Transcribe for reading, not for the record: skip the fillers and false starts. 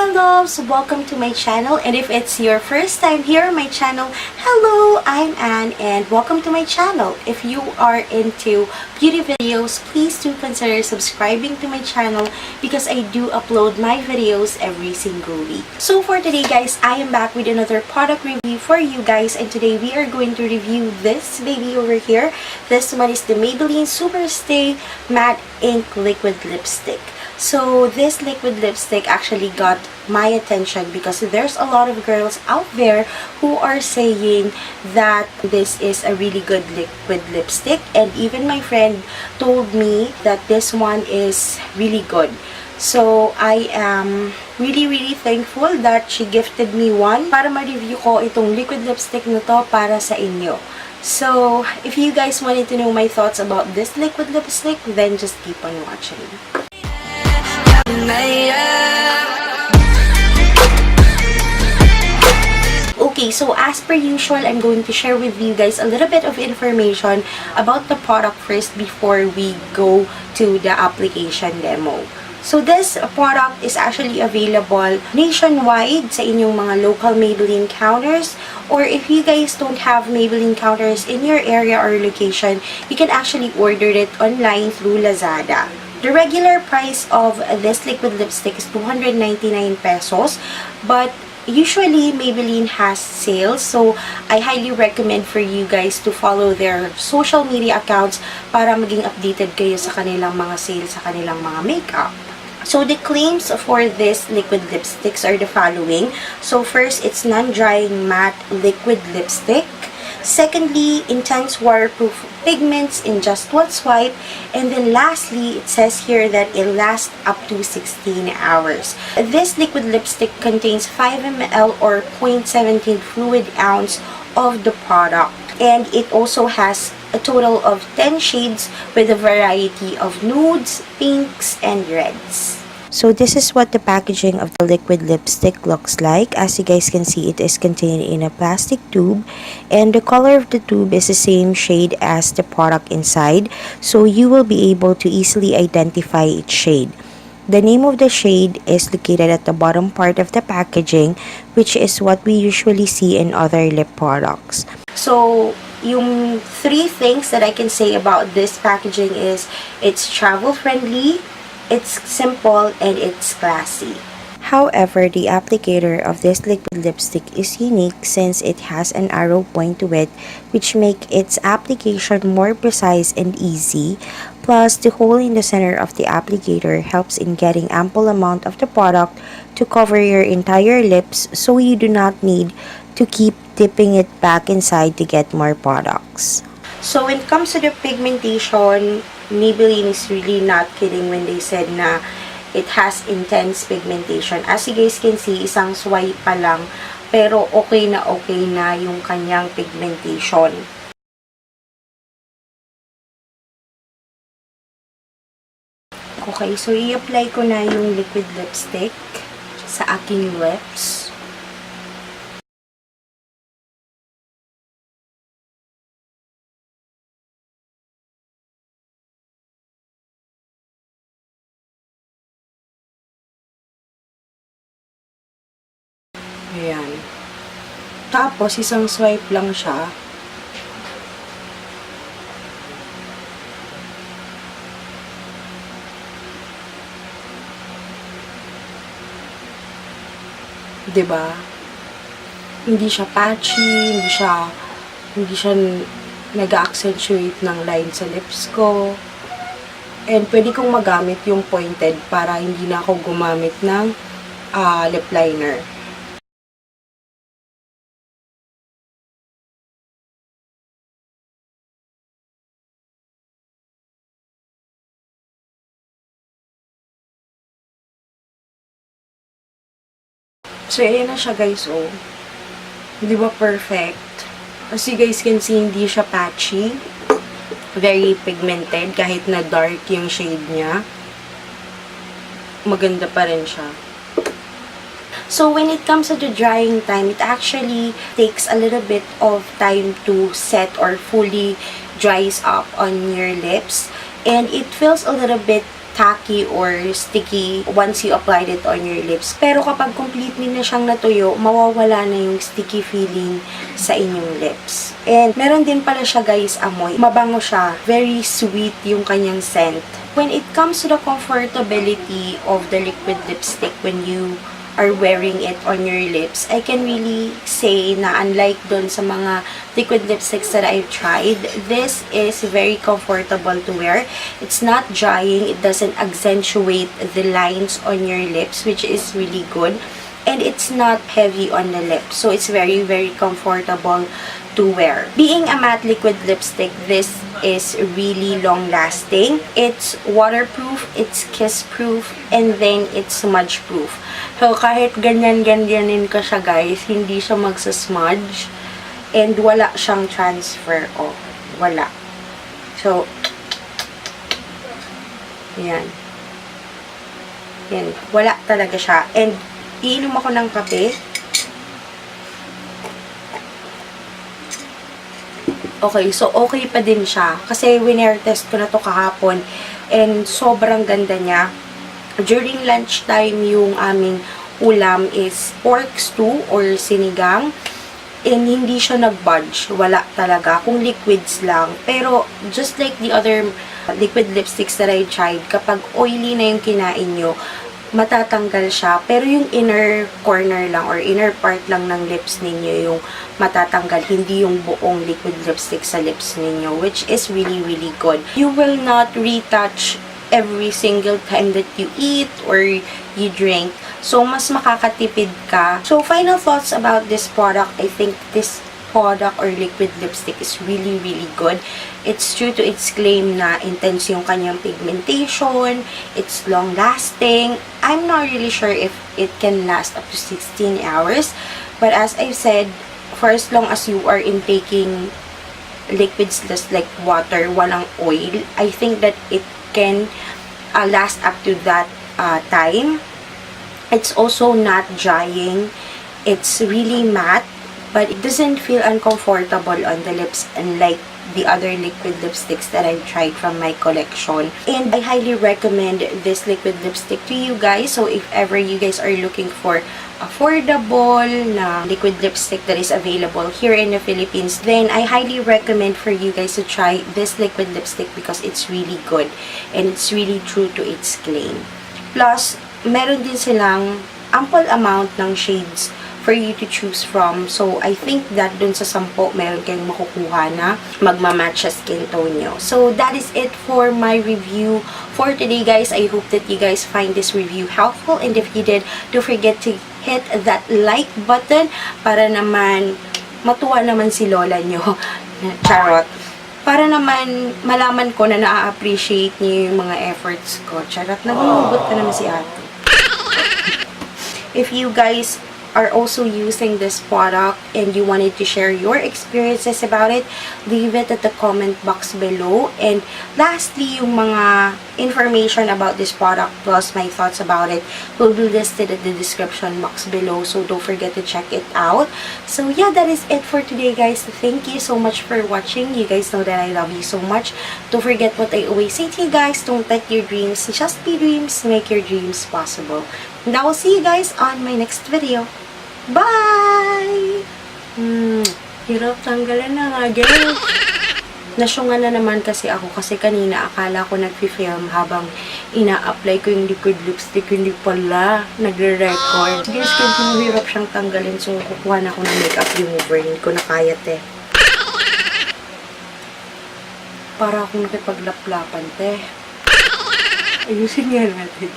my loves! Welcome to my channel, and if it's your first time here on my channel, hello! I'm Anne and welcome to my channel. If you are into beauty videos, please do consider subscribing to my channel because I do upload my videos every single week. So for today guys, I am back with another product review for you guys, and today we are going to review this baby over here. This one is the Maybelline Super Stay Matte Ink Liquid Lipstick. So this liquid lipstick actually got my attention because there's a lot of girls out there who are saying that this is a really good liquid lipstick, and even my friend told me that this one is really good. So I am really thankful that she gifted me one para ma-review ko itong liquid lipstick na to para sa inyo. So if you guys wanted to know my thoughts about this liquid lipstick, then just keep on watching. Okay, so as per usual, I'm going to share with you guys a little bit of information about the product first before we go to the application demo. So this product is actually available nationwide sa inyong mga local Maybelline counters, or if you guys don't have Maybelline counters in your area or location, you can actually order it online through Lazada. The regular price of this liquid lipstick is 299 pesos, but usually Maybelline has sales, so I highly recommend for you guys to follow their social media accounts para maging updated kayo sa kanilang mga sales, sa kanilang mga makeup. So the claims for this liquid lipsticks are the following. So first, it's non-drying matte liquid lipstick. Secondly, intense waterproof pigments in just one swipe. And then lastly, it says here that it lasts up to 16 hours. This liquid lipstick contains 5 ml or 0.17 fluid ounce of the product. And it also has a total of 10 shades with a variety of nudes, pinks, and reds. So this is what the packaging of the liquid lipstick looks like. As you guys can see, it is contained in a plastic tube, and the color of the tube is the same shade as the product inside, so you will be able to easily identify its shade. The name of the shade is located at the bottom part of the packaging, which is what we usually see in other lip products. So yung 3 things that I can say about this packaging is it's travel friendly, it's simple, and it's classy. However, the applicator of this liquid lipstick is unique since it has an arrow point to it, which make its application more precise and easy. Plus, the hole in the center of the applicator helps in getting ample amount of the product to cover your entire lips, so you do not need to keep dipping it back inside to get more products. So when it comes to the pigmentation, Maybelline is really not kidding when they said na it has intense pigmentation. As you guys can see, isang swipe pa lang, pero okay na yung kanyang pigmentation. Okay, so i-apply ko na yung liquid lipstick sa aking lips. Ayan. Tapos, isang swipe lang siya. Diba? Hindi siya patchy, hindi siya nag-accentuate ng line sa lips ko. And pwede kong magamit yung pointed para hindi na ako gumamit ng lip liner. So, ayan na siya guys, oh. Di ba perfect? As you guys can see, hindi siya patchy. Very pigmented. Kahit na dark yung shade niya, maganda pa rin siya. So, when it comes to the drying time, it actually takes a little bit of time to set or fully dries up on your lips. And it feels a little bit tacky or sticky once you applied it on your lips. Pero kapag completely na siyang natuyo, mawawala na yung sticky feeling sa inyong lips. And meron din pala siya guys amoy. Mabango siya. Very sweet yung kanyang scent. When it comes to the comfortability of the liquid lipstick when you are wearing it on your lips, I can really say na unlike dun sa mga liquid lipsticks that I've tried, this is very comfortable to wear. It's not drying, it doesn't accentuate the lines on your lips, which is really good. And it's not heavy on the lips, so it's very, very comfortable to wear. Being a matte liquid lipstick, this is really long-lasting. It's waterproof, it's kiss-proof, and then it's smudge-proof. So, kahit ganyan-ganyanin ka siya, guys, hindi siya magsasmudge, and wala siyang transfer. Oh, wala. So, yan. Yan. Wala talaga siya. And, iinom ako ng kape. Okay, so okay pa din siya. Kasi winner test ko na to kahapon. And sobrang ganda niya. During lunchtime, yung aming ulam is pork stew or sinigang. And hindi siya nag-budge. Wala talaga. Kung liquids lang. Pero just like the other liquid lipsticks that I tried, kapag oily na yung kinain nyo, matatanggal siya, pero yung inner corner lang or inner part lang ng lips ninyo yung matatanggal, hindi yung buong liquid lipstick sa lips ninyo, which is really, really good. You will not retouch every single time that you eat or you drink, so mas makakatipid ka. So, final thoughts about this product. I think this product or liquid lipstick is really, really good. It's true to its claim na intense yung kanyang pigmentation, it's long-lasting. I'm not really sure if it can last up to 16 hours, but as I've said, for as long as you are intaking liquids just like water, walang oil, I think that it can last up to that time. It's also not drying. It's really matte, but it doesn't feel uncomfortable on the lips unlike the other liquid lipsticks that I've tried from my collection. And I highly recommend this liquid lipstick to you guys. So if ever you guys are looking for affordable na liquid lipstick that is available here in the Philippines, then I highly recommend for you guys to try this liquid lipstick because it's really good and it's really true to its claim. Plus, meron din silang ample amount ng shades for you to choose from. So, I think that dun sa 10, meron kayong makukuha na magmamatch sa skin tone nyo. So, that is it for my review for today, guys. I hope that you guys find this review helpful. And if you did, don't forget to hit that like button para naman matuwa naman si lola nyo. Charot. Para naman malaman ko na na-appreciate niyo yung mga efforts ko. Charot. Nagunugot ka naman si ate. If you guys are also using this product and you wanted to share your experiences about it, leave it at the comment box below. And lastly, yung mga information about this product plus my thoughts about it will be listed at the description box below, so don't forget to check it out. So yeah, that is it for today, guys. Thank you so much for watching. You guys know that I love you so much. Don't forget what I always say to you guys: don't let your dreams just be dreams, make your dreams possible. And I will see you guys on my next video. Bye! Hirap tanggalan na nga, guys. Nasyungan na naman kasi ako kasi kanina akala ko nag-film habang ina-apply ko yung liquid lipstick, hindi pala nagre-record. Guys, kung hirap siyang tanggalin, so kukuha na ako ng makeup remover. Hindi ko na kaya, te. Para akong nakipaglaplapan, te. Ayusin nga natin.